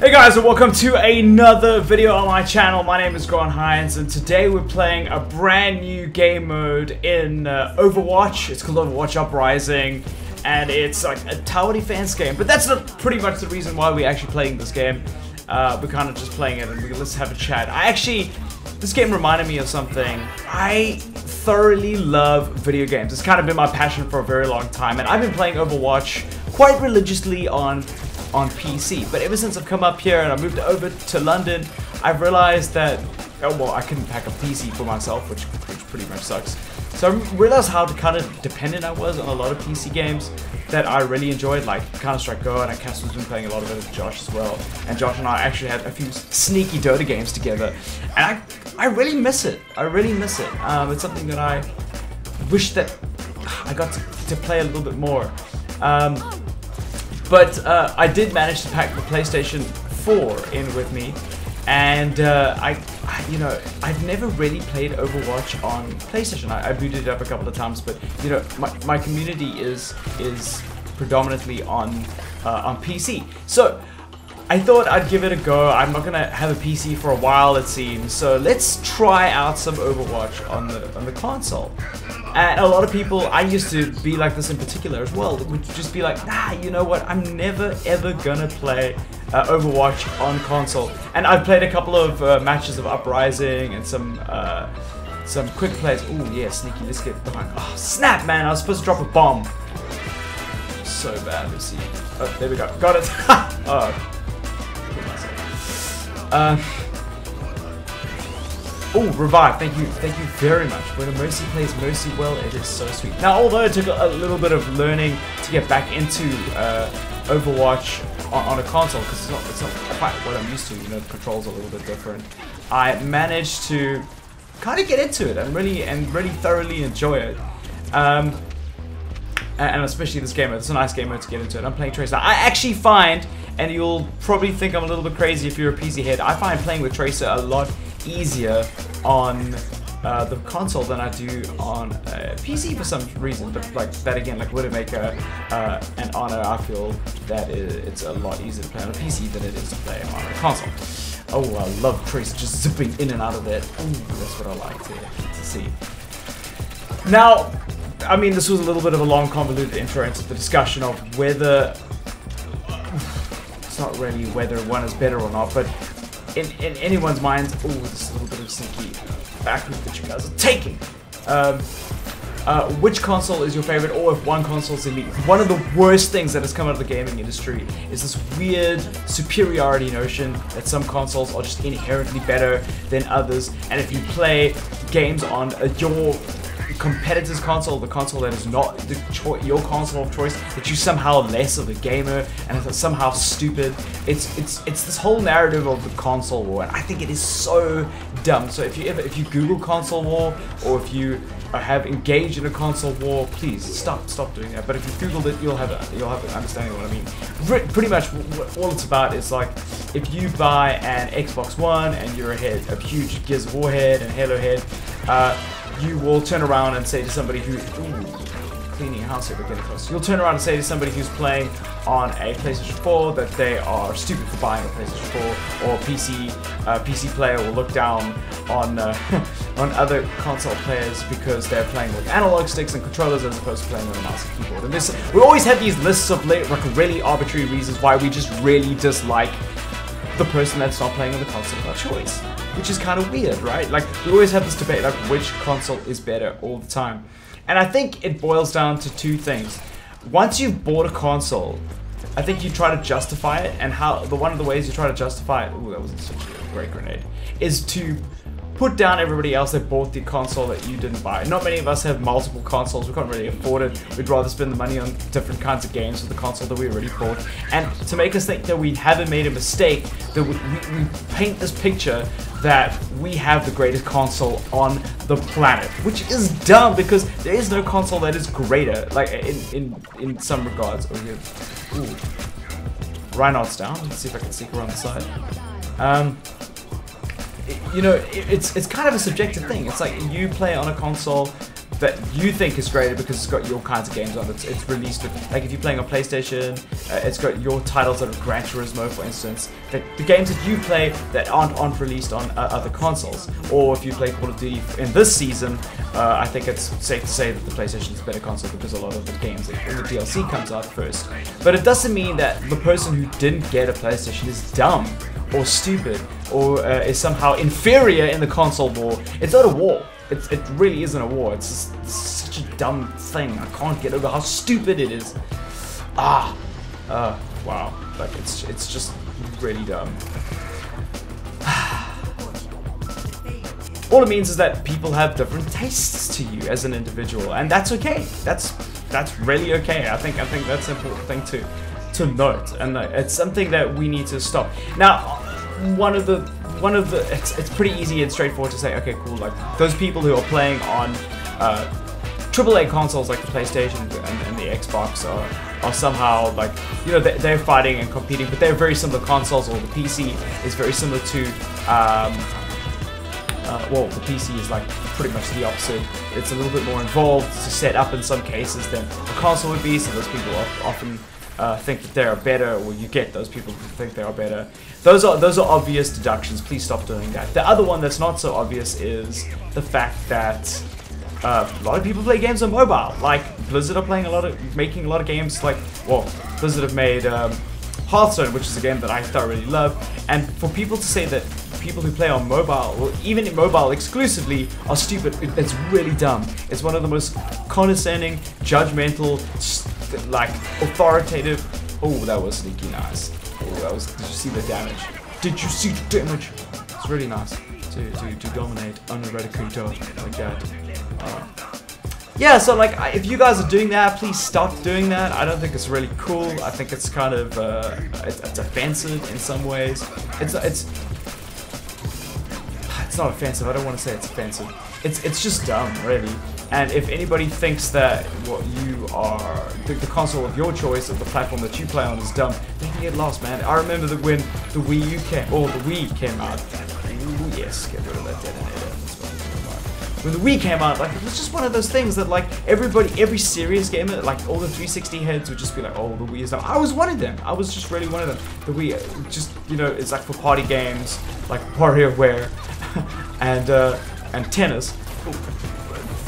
Hey guys, and welcome to another video on my channel. My name is Hinds, and today we're playing a brand new game mode in Overwatch. It's called Overwatch Uprising, and it's like a tower defense game. But that's not pretty much the reason why we're actually playing this game. We're kind of just playing it, and let's have a chat. This game reminded me of something. I thoroughly love video games. It's kind of been my passion for a very long time, and I've been playing Overwatch quite religiously on PC, but ever since I've come up here and I moved over to London, I've realized that, I couldn't pack a PC for myself, which pretty much sucks. So I realized how kind of dependent I was on a lot of PC games that I really enjoyed, like Counter-Strike Go, and Cass's been playing a lot of it with Josh as well. And Josh and I actually had a few sneaky Dota games together, and I really miss it. I really miss it. It's something that I wish that I got to play a little bit more. But I did manage to pack the PlayStation 4 in with me, and I've never really played Overwatch on PlayStation. I booted it up a couple of times, but you know, my community is predominantly on PC. So I thought I'd give it a go. I'm not gonna have a PC for a while, it seems. So let's try out some Overwatch on the console. And a lot of people, I used to be like this in particular as well, would just be like, nah, you know what, I'm never ever gonna play Overwatch on console. And I've played a couple of matches of Uprising and some quick plays. Oh yeah, sneaky, let's get behind. Oh snap, man, I was supposed to drop a bomb. So bad, let's see. Oh, there we go, got it. Oh. Oh, revive! Thank you very much. When a Mercy plays Mercy well, it is so sweet. Now, although it took a little bit of learning to get back into Overwatch on a console, because it's not quite what I'm used to. You know, the controls are a little bit different. I managed to kind of get into it and really thoroughly enjoy it. And especially this game mode. It's a nice game mode to get into it. I'm playing Tracer. I actually find, and you'll probably think I'm a little bit crazy if you're a PC head, I find playing with Tracer a lot easier on the console than I do on PC for some reason. But like that again, like would it make an honor? I feel that it's a lot easier to play on a PC than it is to play on a console. Oh, I love Tracer just zipping in and out of that. Ooh, that's what I like to see. Now, I mean, this was a little bit of a long, convoluted intro into the discussion of whether, it's not really whether one is better or not, but in anyone's minds, oh, this is a little bit of sneaky backroom that you guys are taking. Which console is your favorite, or if one console is elite? One of the worst things that has come out of the gaming industry is this weird superiority notion that some consoles are just inherently better than others, and if you play games on your competitor's console, the console that is not your console of choice, that you somehow less of a gamer and it's somehow stupid. It's this whole narrative of the console war, and I think it is so dumb. So if you Google console war, or if you have engaged in a console war, please stop doing that. But if you Googled it, you'll have an understanding of what I mean. Pretty much all it's about is like, if you buy an Xbox One and you're a huge Gears of War head and Halo head, you will turn around and say to somebody who, cleaning house here, but getting close. You'll turn around and say to somebody who's playing on a PlayStation 4 that they are stupid for buying a PlayStation 4, or PC player will look down on on other console players because they're playing with analog sticks and controllers as opposed to playing with a mouse and keyboard. And we always have these lists of like really arbitrary reasons why we just really dislike the person that's not playing on the console of our choice. Which is kind of weird, right? Like, we always have this debate, like, which console is better all the time. And I think it boils down to two things. Once you've bought a console, I think you try to justify it, and one of the ways you try to justify it, ooh, that wasn't such a great grenade, is to put down everybody else that bought the console that you didn't buy. Not many of us have multiple consoles. We can't really afford it. We'd rather spend the money on different kinds of games with the console that we already bought. And to make us think that we haven't made a mistake, that we paint this picture that we have the greatest console on the planet, which is dumb because there is no console that is greater, like in some regards. Oh, yeah. Ooh. Reinhardt's down. Let's see if I can sneak around the side. You know, it's kind of a subjective thing. It's like you play on a console that you think is greater because it's got your kinds of games on it. It's released with, like if you're playing on PlayStation, it's got your titles that are Gran Turismo, for instance. The games that you play that aren't released on other consoles. Or if you play Call of Duty in this season, I think it's safe to say that the PlayStation is a better console because a lot of the games, the DLC comes out first. But it doesn't mean that the person who didn't get a PlayStation is dumb or stupid or is somehow inferior in the console war. It's not a war. It really isn't a war. It's just such a dumb thing. I can't get over how stupid it is. Wow. Like it's just really dumb. All it means is that people have different tastes to you as an individual, and that's okay. That's really okay. I think that's an important thing to note, and it's something that we need to stop. Now, it's pretty easy and straightforward to say, okay, cool, like those people who are playing on AAA consoles like the PlayStation and the Xbox are somehow like, you know, they're fighting and competing, but they're very similar consoles, or the PC is very similar to, well, the PC is like pretty much the opposite. It's a little bit more involved to set up in some cases than a console would be, so those people often think that they are better, or you get those people who think they are better. Those are obvious deductions. Please stop doing that. The other one that's not so obvious is the fact that a lot of people play games on mobile. Like Blizzard are making a lot of games. Like, well, Blizzard have made Hearthstone, which is a game that I thoroughly love. And for people to say that people who play on mobile, or even in mobile exclusively, are stupid, it's really dumb. It's one of the most condescending, judgmental, like authoritative. Oh, that was sneaky nice. Oh, that was. Did you see the damage? Did you see the damage? It's really nice to dominate uneradicator like that. Yeah, so like if you guys are doing that, please stop doing that. I don't think it's really cool. I think it's kind of it's offensive in some ways. It's not offensive. I don't want to say it's offensive. It's just dumb, really. And if anybody thinks that what you are, the console of your choice, or the platform that you play on is dumb, they can get lost, man. I remember that when the Wii U came, or the Wii came out. Ooh, yes, get rid of that detonator. When the Wii came out, like it was just one of those things that like every serious gamer, like all the 360 heads would just be like, oh, the Wii is dumb. I was one of them. I was just really one of them. The Wii, just, you know, it's like for party games, like WarioWare, and tennis.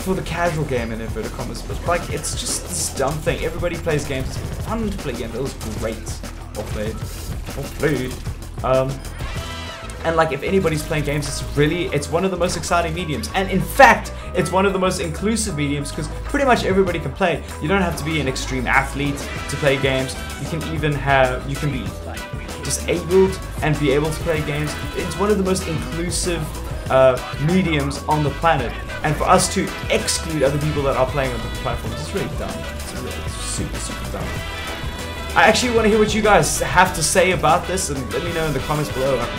For the casual game in inverted commas, but like it's just this dumb thing. Everybody plays games. It's fun to play games. It was great. Well played. And like if anybody's playing games, it's one of the most exciting mediums. And in fact, it's one of the most inclusive mediums because pretty much everybody can play. You don't have to be an extreme athlete to play games. You can be disabled and be able to play games. It's one of the most inclusive mediums on the planet. And for us to exclude other people that are playing on different platforms, it's really dumb. It's super, super dumb. I actually want to hear what you guys have to say about this, and let me know in the comments below. Like,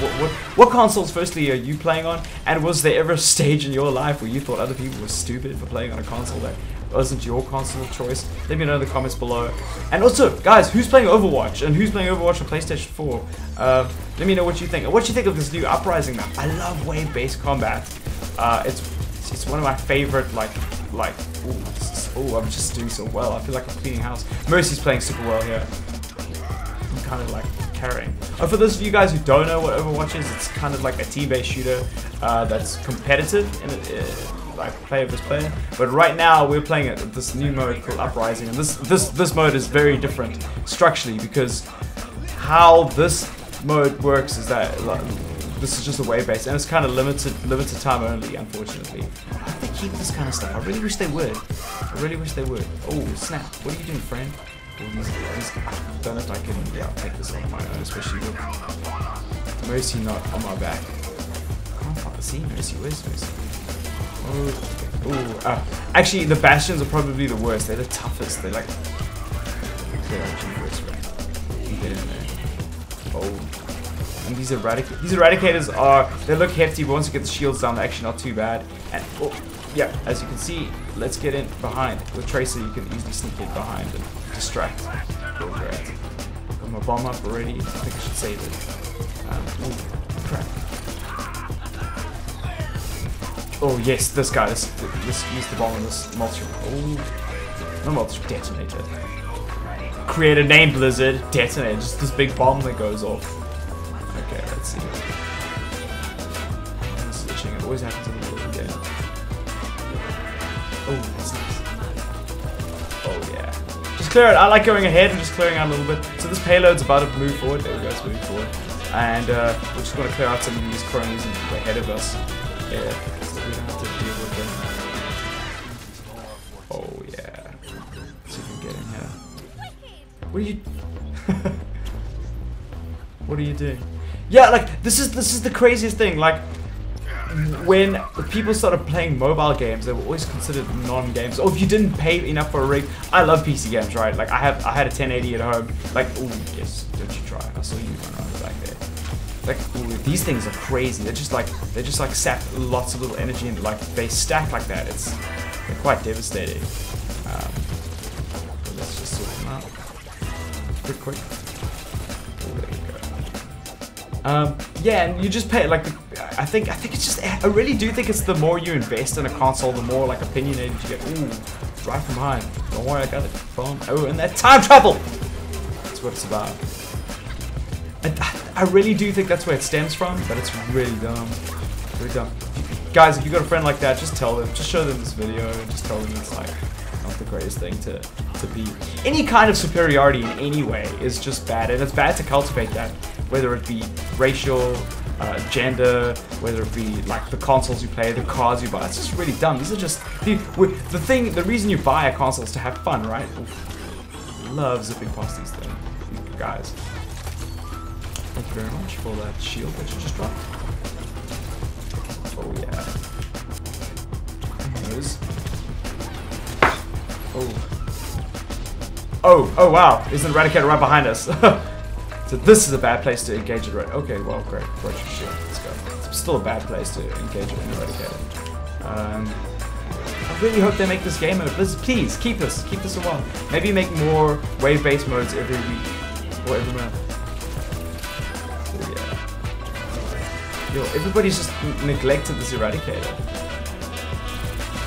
what consoles, firstly, are you playing on? And was there ever a stage in your life where you thought other people were stupid for playing on a console that wasn't your console of choice? Let me know in the comments below. And also, guys, who's playing Overwatch? And who's playing Overwatch on PlayStation 4? Let me know what you think. And what you think of this new Uprising map. I love wave-based combat. It's one of my favorite, like, ooh, I'm just doing so well. I feel like I'm cleaning house. Mercy's playing super well here. I'm kind of like carrying. For those of you guys who don't know what Overwatch is, it's kind of like a team-based shooter that's competitive in like player versus player. But right now we're playing this new mode called Uprising, and this mode is very different structurally because how this mode works is that this is just a wave base, and it's kind of limited time only, unfortunately. I hope they keep this kind of stuff. I really wish they would. Oh, snap. What are you doing, friend? Oh, I don't know if I can, yeah, I'll take this on my own, especially with Mercy not on my back. I can't fucking see Mercy. Where's Mercy? Oh, actually, the Bastions are probably the worst. They're the toughest. They're like, they're actually the worst, right? You get in there. Oh. And these eradicators they look hefty, but once you get the shields down, they're actually not too bad. And oh, yeah, as you can see, let's get in behind. With Tracer, you can easily sneak in behind and distract. Great. Got my bomb up already. I think I should save it. Oh, crap. Oh yes, this guy. This use the bomb on this multi. Oh, no multi detonator. Create a name blizzard. Detonator. Just this big bomb that goes off. Okay, let's see. Switching. It always happens in the middle of the game. Oh, that's nice. Oh yeah. Just clear it. I like going ahead and just clearing out a little bit. So this payload's about to move forward. There we go. It's moving forward. And we're just going to clear out some of these cronies ahead of us. Yeah, so we don't have to deal with them. Oh yeah. Let's see if we can get in here. What are you? What are you doing? Yeah, like this is the craziest thing. Like when people started playing mobile games, they were always considered non-games. Or if you didn't pay enough for a rig, I love PC games, right? Like I had a 1080 at home. Like, oh yes, don't you try? I saw you run around back there. Like, ooh, these things are crazy. They just like sap lots of little energy and like they stack like that. They're quite devastating. Let's just sort them out. Quick. Oh, there you go. Yeah, and you just pay like I think it's just I really do think it's the more you invest in a console, the more like opinionated you get. Ooh, right from behind. Don't worry, I got it. Boom. Oh, and that time travel. That's what it's about. I really do think that's where it stems from, but it's really dumb. Really dumb. Guys, if you got a friend like that, just tell them, just show them this video, and just tell them it's like not the greatest thing to be. Any kind of superiority in any way is just bad, and it's bad to cultivate that, whether it be racial, gender, whether it be like the consoles you play, the cars you buy. It's just really dumb. These are just the reason you buy a console is to have fun, right? Oof. Love zipping past these things, guys. Thank you very much for that shield that you just dropped. Oh yeah. Oh wow, there's an Eradicator right behind us. So this is a bad place to engage it, right? Okay, well great. Approach your shield. Let's go. It's still a bad place to engage it in Eradicator. I really hope they make this game mode. Please keep this a while. Maybe make more wave-based modes every week or every month. Yo, everybody's just neglected this Eradicator.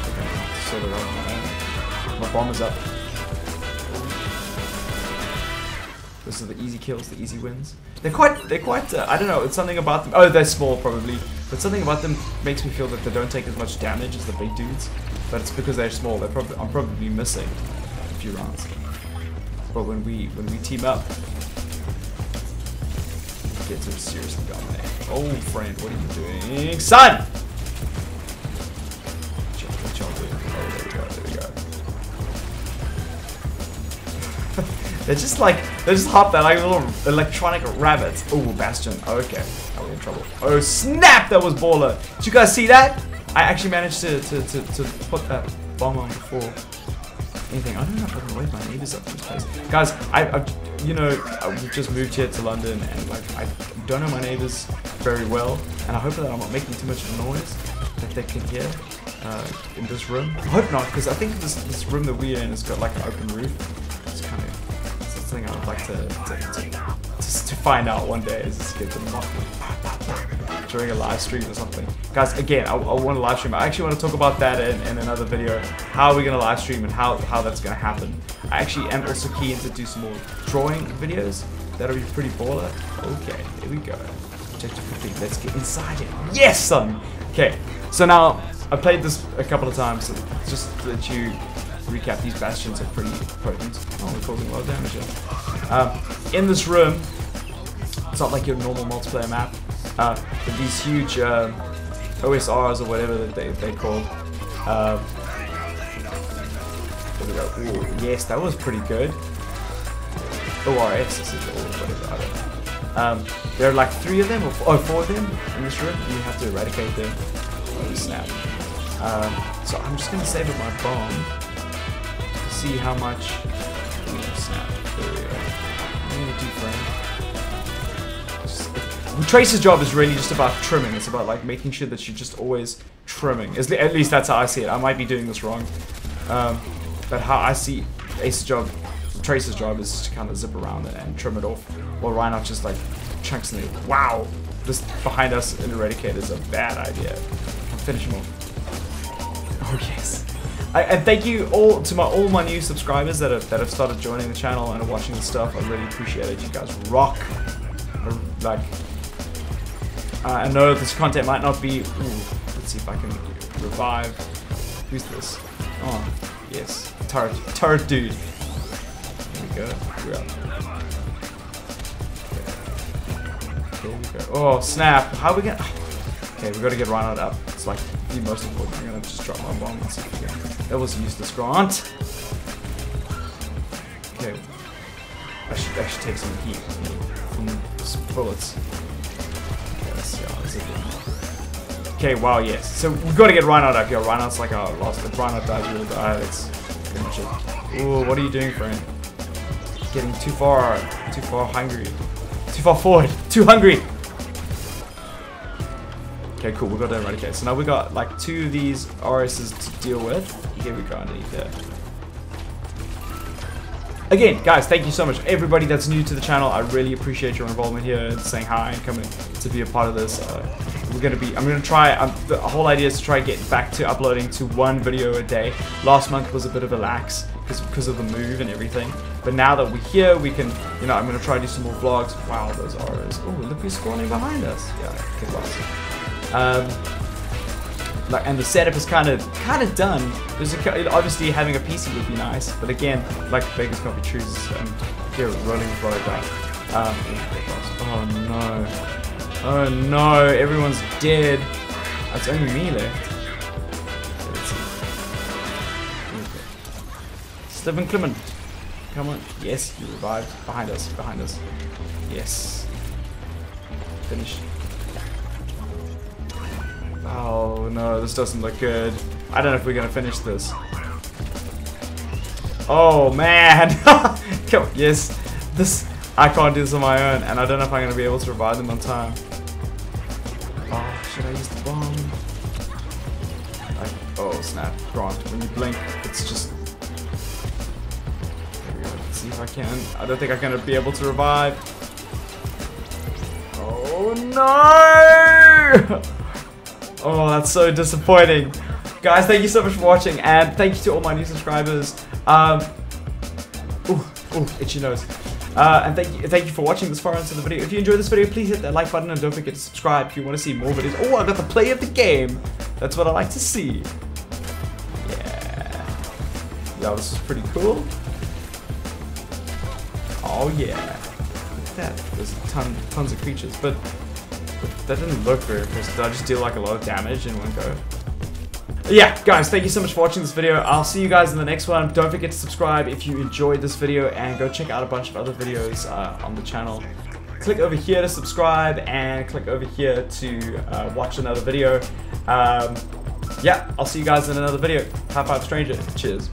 Okay, sort it out. My bomb is up. This is the easy kills, the easy wins. They're quite. I don't know. It's something about them. Oh, they're small probably, but something about them makes me feel that they don't take as much damage as the big dudes. But it's because they're small. I'm probably missing a few rounds. But when we team up, get to seriously dominate. Oh, friend, what are you doing, son? What y'all doing? Oh, there we go. They just hop there like little electronic rabbits. Oh, Bastion. Okay, now we're in trouble. Oh snap! That was baller. Did you guys see that? I actually managed to put that bomb on before anything. I don't know if I can wave my neighbors up to this place. Guys, I've just moved here to London and like I don't know my neighbors very well, and I hope that I'm not making too much of a noise that they can hear in this room. I hope not, because I think this room that we're in has got like an open roof. It's kind of something I would like to find out one day, is just get them off during a live stream or something. Guys, again, I want to live stream. I actually want to talk about that in another video. How are we going to live stream and how that's going to happen. I actually am also keen to do some more drawing videos. That'll be pretty baller. Okay, here we go. Objective complete. Let's get inside it. Yes, son! Okay, so now I played this a couple of times. So just to let you recap, these bastions are pretty potent. Oh, we're causing a lot of damage here. In this room, it's not like your normal multiplayer map. With these huge OSRs or whatever that they call. There we go. Ooh, yes, that was pretty good. ORS, this is whatever, I don't know. There are like 3 of them, or 4 of them in this room, and you have to eradicate them. Oh, snap. So I'm just gonna save up my bomb to see how much. Oh, snap. There we go. I'm gonna do frame. Tracer's job is really just about trimming. It's about like making sure that you're just always trimming. At least that's how I see it. I might be doing this wrong. But how I see Ace's job, Tracer's job is to kind of zip around and trim it off. While Reinhardt just like chunks in it. Wow! This behind us in Eradicator is a bad idea. I'll finish him off. Oh yes. And thank you all to all my new subscribers that have started joining the channel and are watching the stuff. I really appreciate it. You guys rock. Like, I know this content might not be. Ooh, let's see if I can revive. Who's this? Oh, yes, turret dude. Here we go. We're up. Okay. There we go. Oh snap! How are we gonna? Okay, we gotta get Reinhardt up. It's like the most important. I'm gonna just drop my bomb and see if we can. That was useless, Grant. Okay. I should take some heat from the bullets. Okay, let's see how this is. Okay, wow, yes. So we've got to get Reinhardt up here. Reinhardt's like our last. If Reinhardt dies, we'll die. That's pretty much it. Ooh, what are you doing, friend? Getting too far hungry. Too far forward. Too hungry. Okay, cool. We got that right. Okay, so now we got like 2 of these RSs to deal with. Here we go underneath there. Again, guys, thank you so much. Everybody that's new to the channel, I really appreciate your involvement here and saying hi and coming to be a part of this. I'm gonna try. The whole idea is to try to get back to uploading to 1 video a day. Last month was a bit of a lax because of the move and everything. But now that we're here, we can. You know, I'm gonna try to do some more vlogs. Wow, those RS. Oh, look who's spawning behind us. Yeah, get lost. Like, and the setup is kind of done. Obviously having a PC would be nice, but again, like beggars can't be choosers, and here rolling with right back. Oh no, everyone's dead. It's only me left. Let's see. Stephen Clement, come on. Yes, you revived. Behind us. Yes. Finish. Oh no, this doesn't look good. I don't know if we're gonna finish this. Oh man! Come on. Yes, I can't do this on my own, and I don't know if I'm gonna be able to revive them on time. Oh, should I use the bomb? Oh snap! Grant, when you blink, it's just. There we go. Let's see if I can. I don't think I'm gonna be able to revive. Oh no! Oh, that's so disappointing. Guys, thank you so much for watching, and thank you to all my new subscribers. Ooh, itchy nose. And thank you for watching this far into the video. If you enjoyed this video, please hit that like button and don't forget to subscribe if you want to see more videos. Oh, I got the play of the game. That's what I like to see. Yeah. Yeah, this is pretty cool. Oh yeah. Look at that. There's tons of creatures, but that didn't look very impressive. Did I just deal like a lot of damage in one go? Yeah, guys, thank you so much for watching this video. I'll see you guys in the next one. Don't forget to subscribe if you enjoyed this video, and go check out a bunch of other videos on the channel. Click over here to subscribe, and click over here to watch another video. Yeah, I'll see you guys in another video. High five, stranger. Cheers.